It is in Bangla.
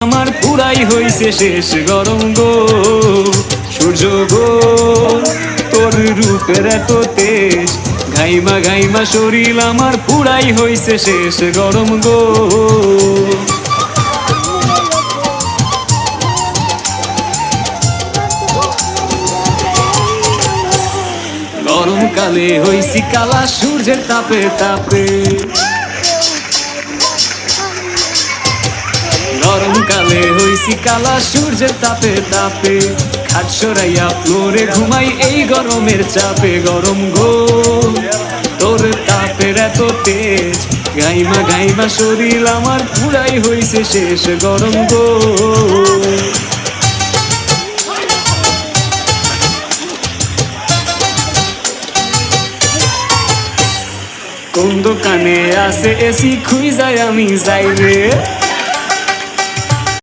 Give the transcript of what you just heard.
আমার পুরাই হইছে শেষ গরম গো সূর্য গো তোর রূপের এত তেজ ঘাইমা ঘাইমা শরীর আমার পুরাই হইছে শেষ গরম গো গরমকালে হইছি কালা সূর্যের তাপে তাপে গরমকালে হইছি কালা সূর্যের তাপে তাপে খাট সরাইয়া ফ্লোরে ঘুমাই এই গরমের চাপে গরম গো তোর তাপের এত তেজ গাইমা গাইমা শরীর আমার পুরাই হইছে শেষ গরম গো কোন দোকানে আছে এসি খুঁজায় আমি যাই রে